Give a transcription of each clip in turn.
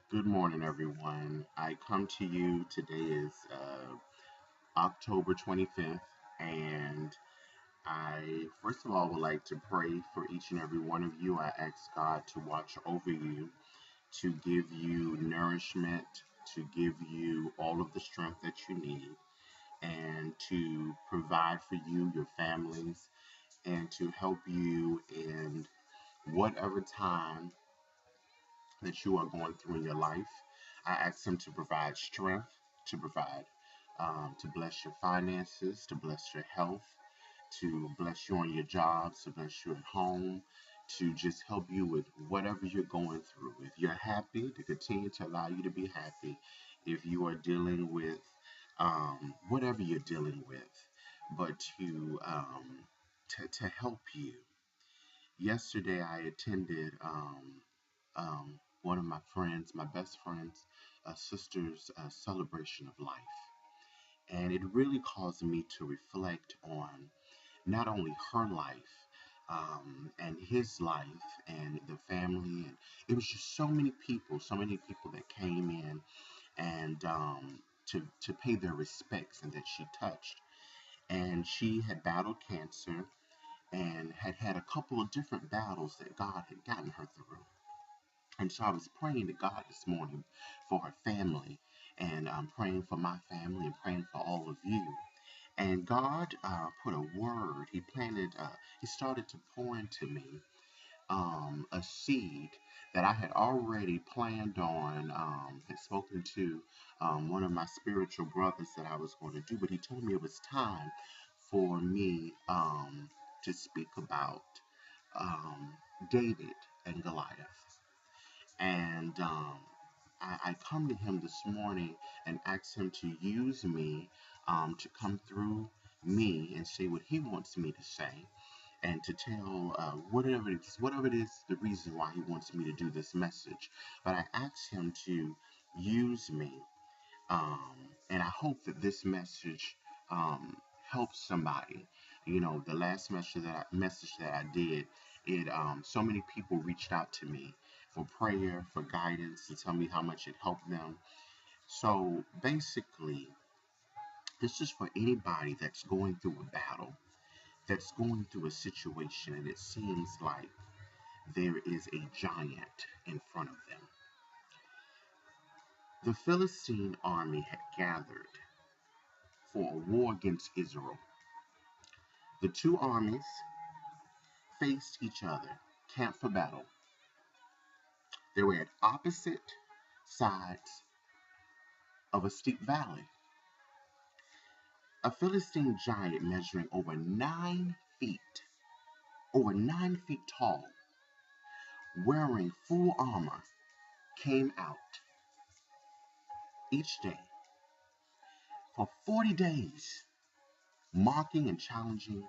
Good morning, everyone. I come to you today is October 25th, and I first of all would like to pray for each and every one of you. I ask God to watch over you, to give you nourishment, to give you all of the strength that you need, and to provide for you, your families, and to help you in whatever time that you are going through in your life. I ask Him to provide strength, to bless your finances, to bless your health, to bless you on your jobs, to bless you at home, to just help you with whatever you're going through. If you're happy, to continue to allow you to be happy. If you are dealing with whatever you're dealing with, but to help you. Yesterday, I attended one of my friends, my best friend's sister's celebration of life. And it really caused me to reflect on not only her life and his life and the family. And it was just so many people that came in and to pay their respects and that she touched. And she had battled cancer and had had a couple of different battles that God had gotten her through. And so I was praying to God this morning for her family, and I'm praying for my family and praying for all of you. And God put a word. He started to pour into me a seed that I had already planned on, had spoken to one of my spiritual brothers that I was going to do, but he told me it was time for me to speak about um, David and Goliath. And I come to him this morning and ask him to use me to come through me and say what he wants me to say and to tell whatever it is, the reason why he wants me to do this message. But I ask him to use me, and I hope that this message helps somebody. You know, the last message that I did, it so many people reached out to me for prayer, for guidance, to tell me how much it helped them. So basically, this is for anybody that's going through a battle, that's going through a situation, and it seems like there is a giant in front of them. The Philistine army had gathered for a war against Israel. The two armies faced each other, camped for battle. They were at opposite sides of a steep valley. A Philistine giant measuring over 9 feet tall, wearing full armor, came out each day for 40 days, mocking and challenging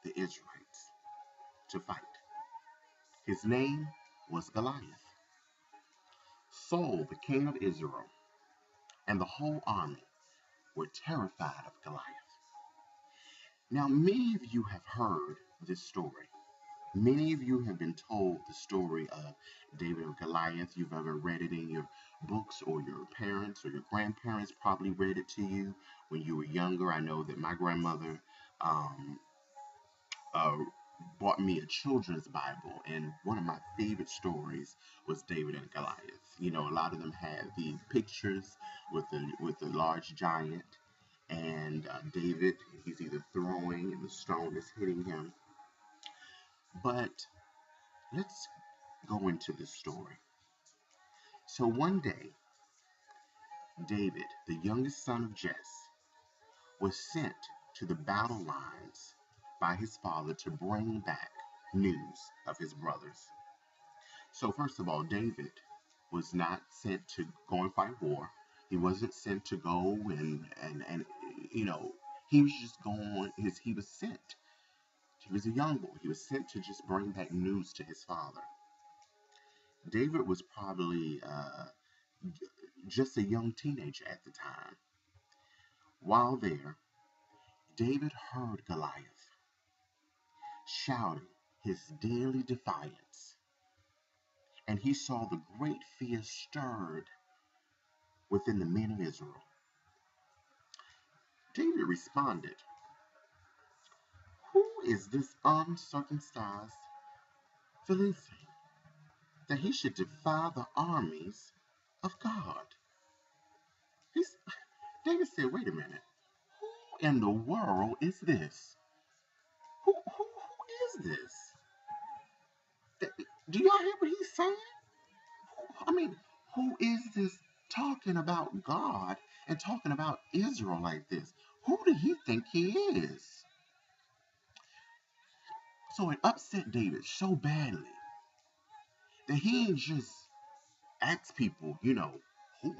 the Israelites to fight. His name was Goliath. Saul, the king of Israel, and the whole army were terrified of Goliath. Now, many of you have heard this story. Many of you have been told the story of David and Goliath. You've ever read it in your books, or your parents or your grandparents probably read it to you when you were younger. I know that my grandmother um, uh, bought me a children's Bible, and one of my favorite stories was David and Goliath. You know, a lot of them have the pictures with the large giant, and David, he's either throwing and the stone is hitting him. But let's go into this story. So one day, David, the youngest son of Jesse, was sent to the battle lines by his father to bring back news of his brothers. So first of all, David was not sent to go and fight war. He wasn't sent to go and you know, he was just going he was sent. He was a young boy. He was sent to just bring back news to his father. David was probably just a young teenager at the time. While there, David heard Goliath shouting his daily defiance, and he saw the great fear stirred within the men of Israel. David responded, "Who is this uncircumcised Philistine that he should defy the armies of God?" He's, David said, "Wait a minute. Who in the world is this? Who is this? Do y'all hear what he's saying? I mean, who is this talking about God and talking about Israel like this? Who do he think he is?" So it upset David so badly that he didn't just ask people,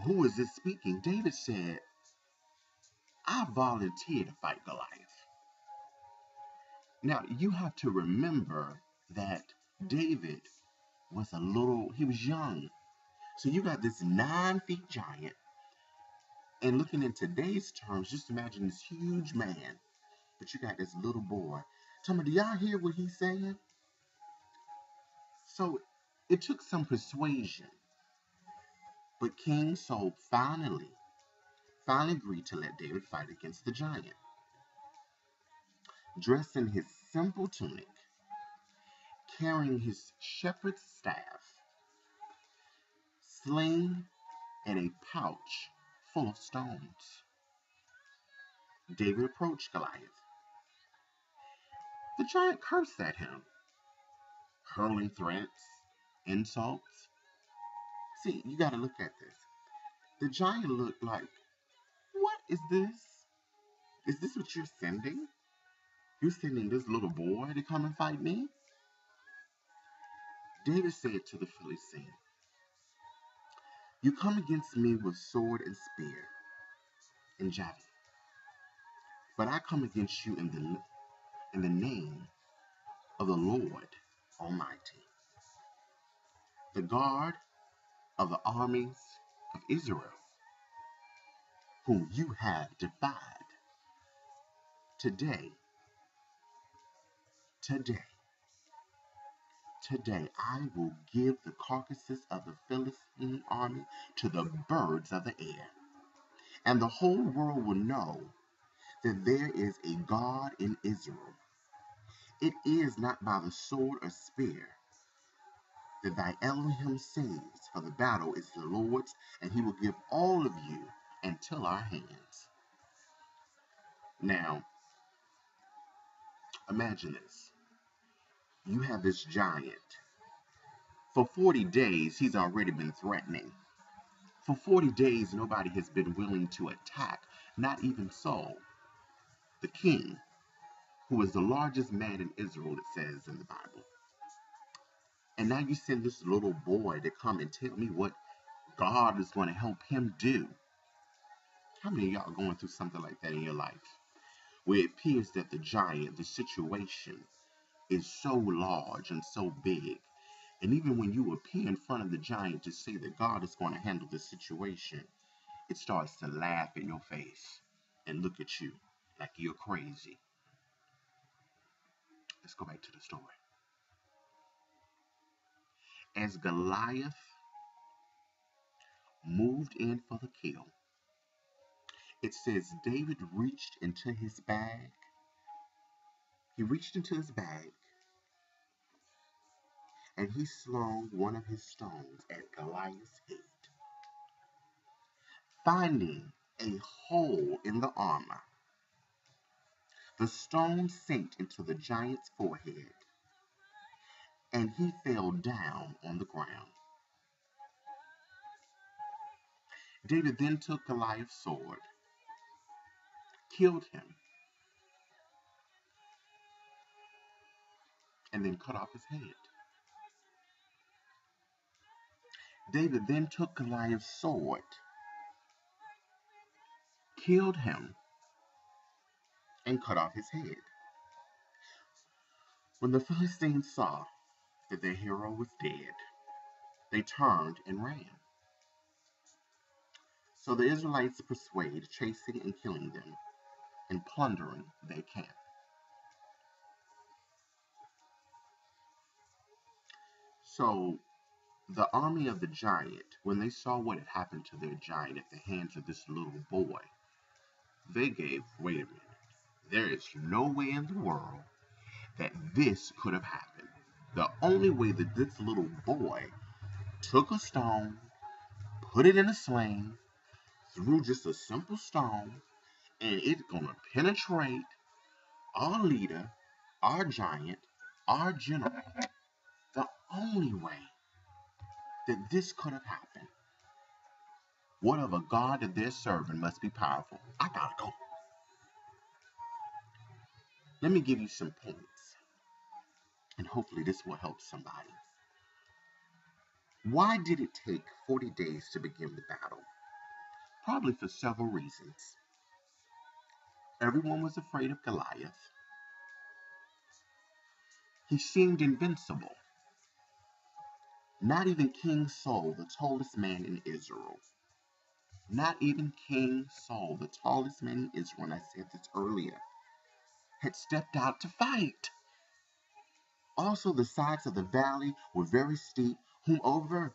who is this speaking? David said, "I volunteer to fight Goliath." Now, you have to remember that David he was young. So you got this 9 feet giant, and looking in today's terms, just imagine this huge man, but you got this little boy. Tell me, do y'all hear what he's saying? So it took some persuasion, but King Saul finally agreed to let David fight against the giant. Dressed in his simple tunic, carrying his shepherd's staff, sling, and a pouch full of stones, David approached Goliath. The giant cursed at him, hurling threats, insults. See, you got to look at this. The giant looked like, "What is this? Is this what you're sending? You're sending this little boy to come and fight me?" David said to the Philistine, "You come against me with sword and spear and javelin, but I come against you in the name of the Lord Almighty, the God of the armies of Israel, whom you have defied. Today, today, today, I will give the carcasses of the Philistine army to the birds of the air, and the whole world will know that there is a God in Israel. It is not by the sword or spear that thy Elohim saves, for the battle is the Lord's, and he will give all of you into our hands." Now, imagine this. You have this giant. For 40 days, he's already been threatening. For 40 days, nobody has been willing to attack, not even Saul, the king, who is the largest man in Israel, it says in the Bible. And now you send this little boy to come and tell me what God is going to help him do. How many of y'all are going through something like that in your life, where it appears that the giant, the situation, is so large and so big, and even when you appear in front of the giant to say that God is going to handle the situation, it starts to laugh in your face and look at you like you're crazy. Let's go back to the story. As Goliath moved in for the kill, it says David reached into his bag. He reached into his bag and he slung one of his stones at Goliath's head, finding a hole in the armor. The stone sank into the giant's forehead, and he fell down on the ground. David then took Goliath's sword, killed him, and then cut off his head. David then took Goliath's sword, killed him, and cut off his head. When the Philistines saw that their hero was dead, they turned and ran. So the Israelites pursued, chasing and killing them, and plundering their camp. So The army of the giant, when they saw what had happened to their giant at the hands of this little boy, they gave, wait a minute, there is no way in the world that this could have happened. The only way that this little boy took a stone, put it in a sling, threw just a simple stone, and it's gonna penetrate our leader, our giant, our general. The only way that this could have happened. What of a God that they're serving must be powerful. I gotta go. Let me give you some points, and hopefully this will help somebody. Why did it take 40 days to begin the battle? Probably for several reasons. Everyone was afraid of Goliath. He seemed invincible. Not even King Saul, the tallest man in Israel. Not even King Saul, the tallest man in Israel, and I said this earlier, had stepped out to fight. Also, the sides of the valley were very steep. Whomever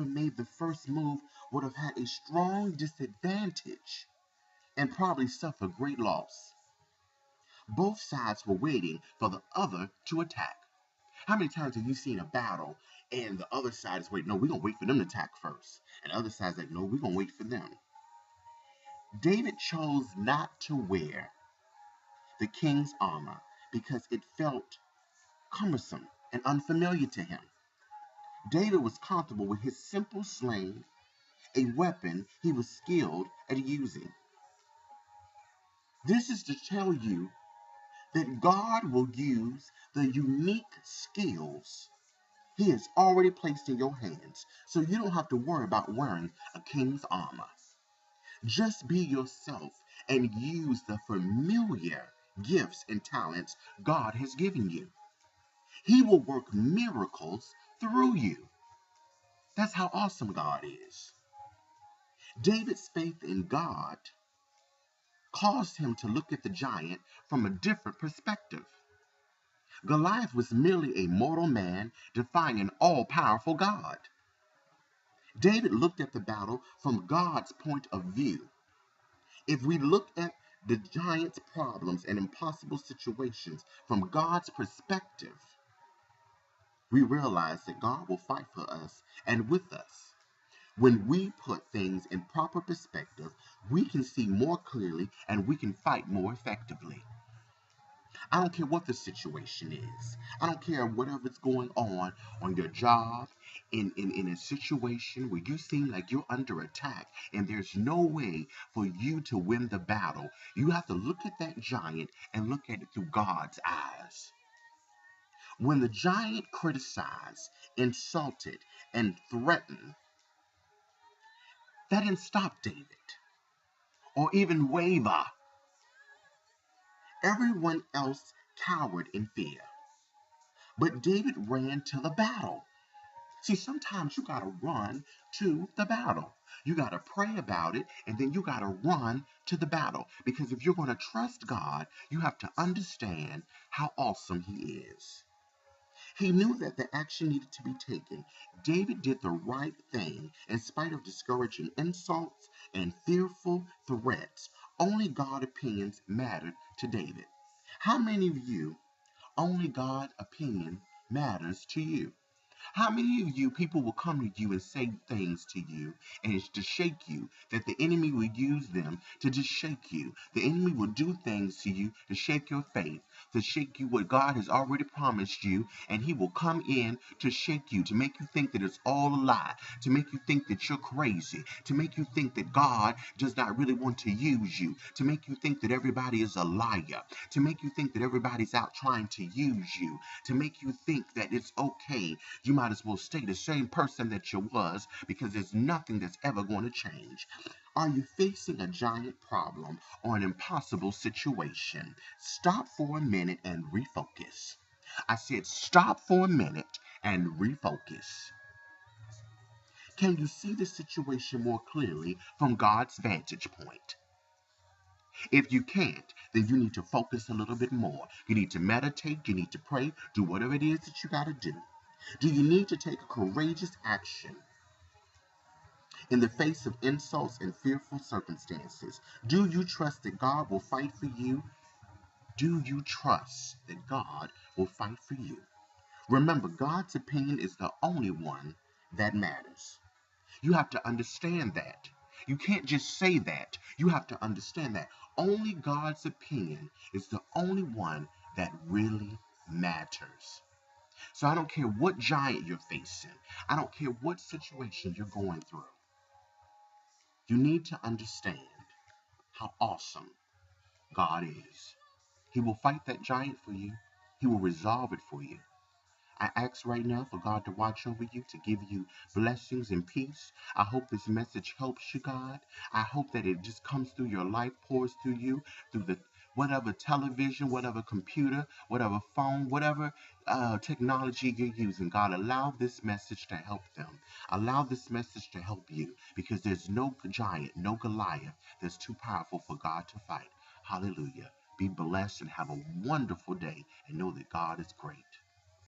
made the first move would have had a strong disadvantage and probably suffered great loss. Both sides were waiting for the other to attack. How many times have you seen a battle and the other side is waiting? No, we're going to wait for them to attack first. And the other side's like, no, we're going to wait for them. David chose not to wear the king's armor because it felt cumbersome and unfamiliar to him. David was comfortable with his simple sling, a weapon he was skilled at using. This is to tell you that God will use the unique skills He has already placed in your hands, so you don't have to worry about wearing a king's armor. Just be yourself and use the familiar gifts and talents God has given you. He will work miracles through you. That's how awesome God is. David's faith in God caused him to look at the giant from a different perspective. Goliath was merely a mortal man defying an all-powerful God. David looked at the battle from God's point of view. If we look at the giant's problems and impossible situations from God's perspective, we realize that God will fight for us and with us. When we put things in proper perspective, we can see more clearly and we can fight more effectively. I don't care what the situation is. I don't care whatever's going on your job, in a situation where you seem like you're under attack and there's no way for you to win the battle. You have to look at that giant and look at it through God's eyes. When the giant criticized, insulted, and threatened, that didn't stop David or even waver. Everyone else cowered in fear. But David ran to the battle. See, sometimes you got to run to the battle. You got to pray about it, and then you got to run to the battle. Because if you're going to trust God, you have to understand how awesome He is. He knew that the action needed to be taken. David did the right thing in spite of discouraging insults and fearful threats. Only God's opinions mattered to David. How many of you, only God's opinion matters to you? How many of you people will come to you and say things to you and it's to shake you, that the enemy will use them to just shake you? The enemy will do things to you to shake your faith, to shake you what God has already promised you, and he will come in to shake you, to make you think that it's all a lie, to make you think that you're crazy, to make you think that God does not really want to use you, to make you think that everybody is a liar, to make you think that everybody's out trying to use you, to make you think that it's okay. You might as well stay the same person that you was because there's nothing that's ever going to change. Are you facing a giant problem or an impossible situation? Stop for a minute and refocus. I said stop for a minute and refocus. Can you see the situation more clearly from God's vantage point? If you can't, then you need to focus a little bit more. You need to meditate, you need to pray, do whatever it is that you got to do. Do you need to take a courageous action in the face of insults and fearful circumstances? Do you trust that God will fight for you? Do you trust that God will fight for you? Remember, God's opinion is the only one that matters. You have to understand that. You can't just say that. You have to understand that. Only God's opinion is the only one that really matters. So I don't care what giant you're facing. I don't care what situation you're going through. You need to understand how awesome God is. He will fight that giant for you. He will resolve it for you. I ask right now for God to watch over you, to give you blessings and peace. I hope this message helps you, God. I hope that it just comes through your life, pours through you, through the whatever television, whatever computer, whatever phone, whatever technology you're using. God, allow this message to help them. Allow this message to help you, because there's no giant, no Goliath that's too powerful for God to fight. Hallelujah. Be blessed and have a wonderful day, and know that God is great.